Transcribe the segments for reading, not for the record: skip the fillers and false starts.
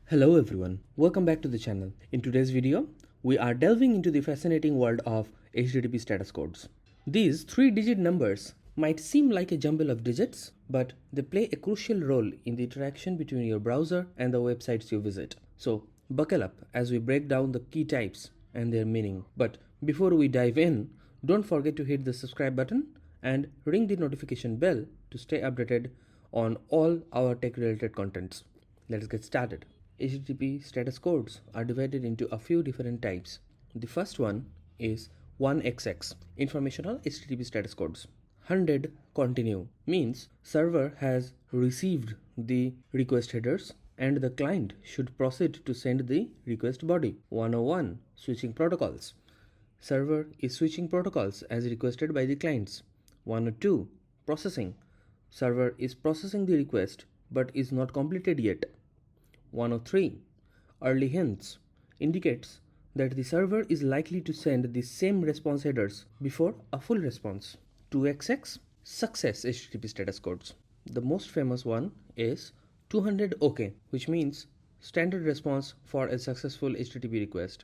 Hello everyone, welcome back to the channel. In today's video, we are delving into the fascinating world of HTTP status codes. These 3-digit numbers might seem like a jumble of digits, but they play a crucial role in the interaction between your browser and the websites you visit. So, buckle up as we break down the key types and their meaning. But before we dive in, don't forget to hit the subscribe button and ring the notification bell to stay updated on all our tech related contents. Let's get started. HTTP status codes are divided into a few different types. The first one is 1XX, informational HTTP status codes. 100 continue means server has received the request headers and the client should proceed to send the request body. 101 switching protocols. Server is switching protocols as requested by the clients. 102 processing. Server is processing the request but is not completed yet. 103 early hints indicates that the server is likely to send the same response headers before a full response. 2XX success HTTP status codes. The most famous one is 200 OK, which means standard response for a successful HTTP request.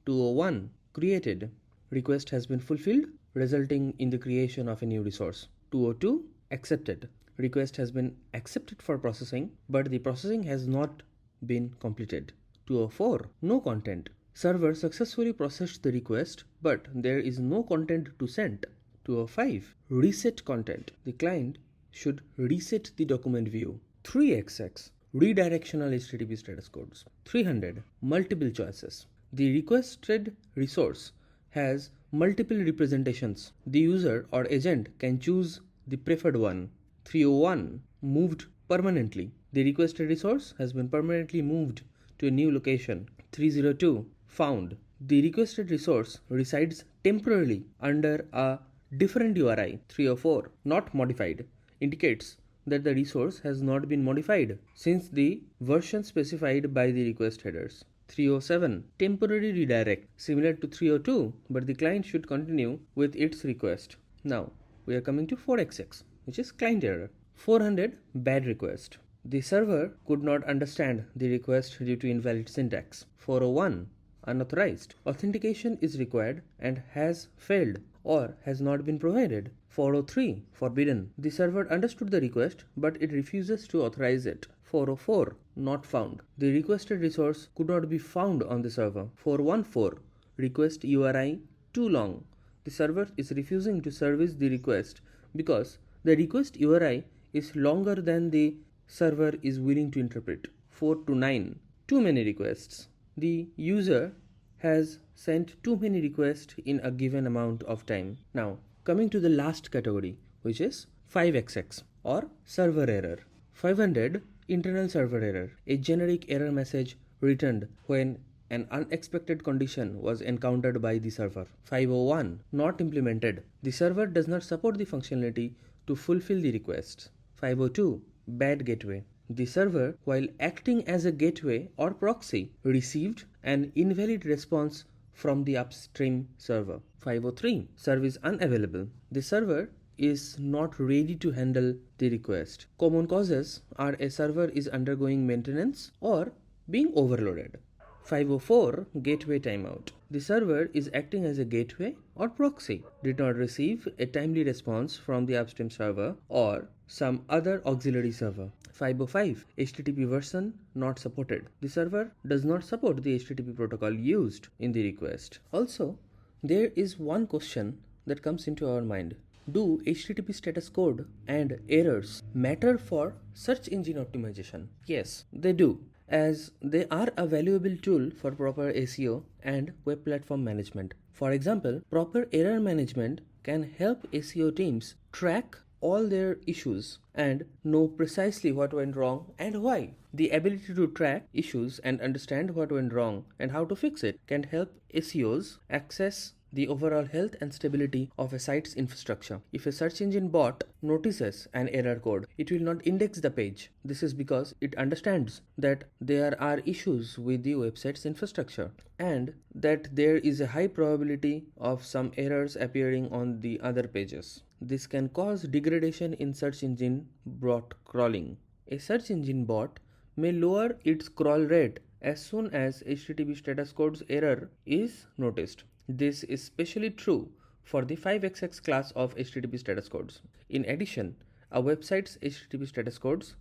201 created, request has been fulfilled, resulting in the creation of a new resource. 202 accepted, request has been accepted for processing, but the processing has not been completed. 204 no content, server successfully processed the request but there is no content to send. 205 reset content, the client should reset the document view. 3XX redirectional HTTP status codes. 300 multiple choices, the requested resource has multiple representations, the user or agent can choose the preferred one. 301 moved permanently, the requested resource has been permanently moved to a new location. 302 found, the requested resource resides temporarily under a different URI. 304 not modified indicates that the resource has not been modified since the version specified by the request headers. 307 temporary redirect, similar to 302, but the client should continue with its request. Now we are coming to 4XX, which is client error. 400 bad request, the server could not understand the request due to invalid syntax. 401 unauthorized, authentication is required and has failed or has not been provided. 403 forbidden, the server understood the request but it refuses to authorize it. 404 not found, the requested resource could not be found on the server. 414 request URI too long, the server is refusing to service the request because the request URI is longer than the server is willing to interpret. 429 too many requests, the user has sent too many requests in a given amount of time. Now coming to the last category, which is 5XX or server error. 500 internal server error, a generic error message returned when an unexpected condition was encountered by the server. 501 not implemented, the server does not support the functionality to fulfill the request. 502 bad gateway, the server, while acting as a gateway or proxy, received an invalid response from the upstream server. 503 service unavailable, the server is not ready to handle the request. Common causes are a server is undergoing maintenance or being overloaded. 504 gateway timeout, the server is acting as a gateway or proxy, did not receive a timely response from the upstream server or some other auxiliary server. 505 HTTP version not supported, the server does not support the HTTP protocol used in the request. Also, there is one question that comes into our mind: do HTTP status code and errors matter for search engine optimization? Yes, they do, as they are a valuable tool for proper SEO and web platform management. For example, proper error management can help SEO teams track all their issues and know precisely what went wrong and why. The ability to track issues and understand what went wrong and how to fix it can help SEOs access the overall health and stability of a site's infrastructure. If a search engine bot notices an error code, it will not index the page. This is because it understands that there are issues with the website's infrastructure and that there is a high probability of some errors appearing on the other pages. This can cause degradation in search engine bot crawling. A search engine bot may lower its crawl rate as soon as HTTP status code's error is noticed. This is especially true for the 5xx class of HTTP status codes. In addition, a website's HTTP status codes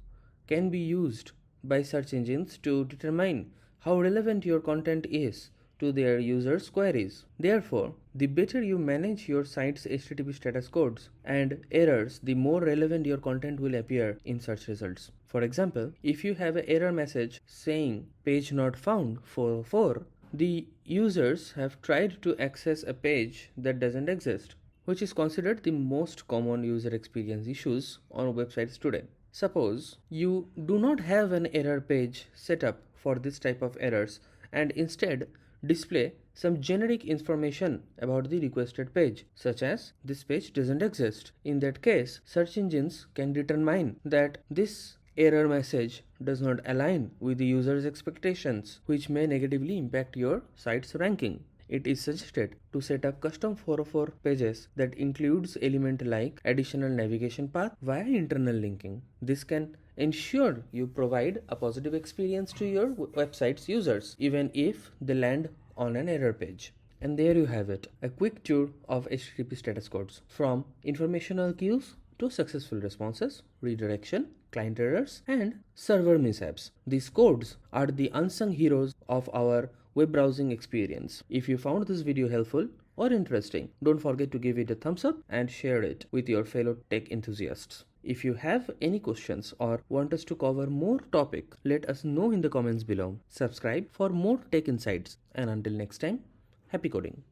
can be used by search engines to determine how relevant your content is to their users' queries. Therefore, the better you manage your site's HTTP status codes and errors, the more relevant your content will appear in search results. For example, if you have an error message saying page not found 404, the users have tried to access a page that doesn't exist, which is considered the most common user experience issues on websites today. Suppose you do not have an error page set up for this type of errors and instead display some generic information about the requested page, such as this page doesn't exist. In that case, search engines can determine that this error message does not align with the user's expectations, which may negatively impact your site's ranking. It is suggested to set up custom 404 pages that includes element like additional navigation path via internal linking. This can ensure you provide a positive experience to your website's users, even if they land on an error page. And there you have it, a quick tour of HTTP status codes, from informational cues to successful responses, redirection, client errors, and server mishaps. These codes are the unsung heroes of our web browsing experience. If you found this video helpful or interesting, don't forget to give it a thumbs up and share it with your fellow tech enthusiasts. If you have any questions or want us to cover more topic, let us know in the comments below. Subscribe for more tech insights, and until next time, happy coding.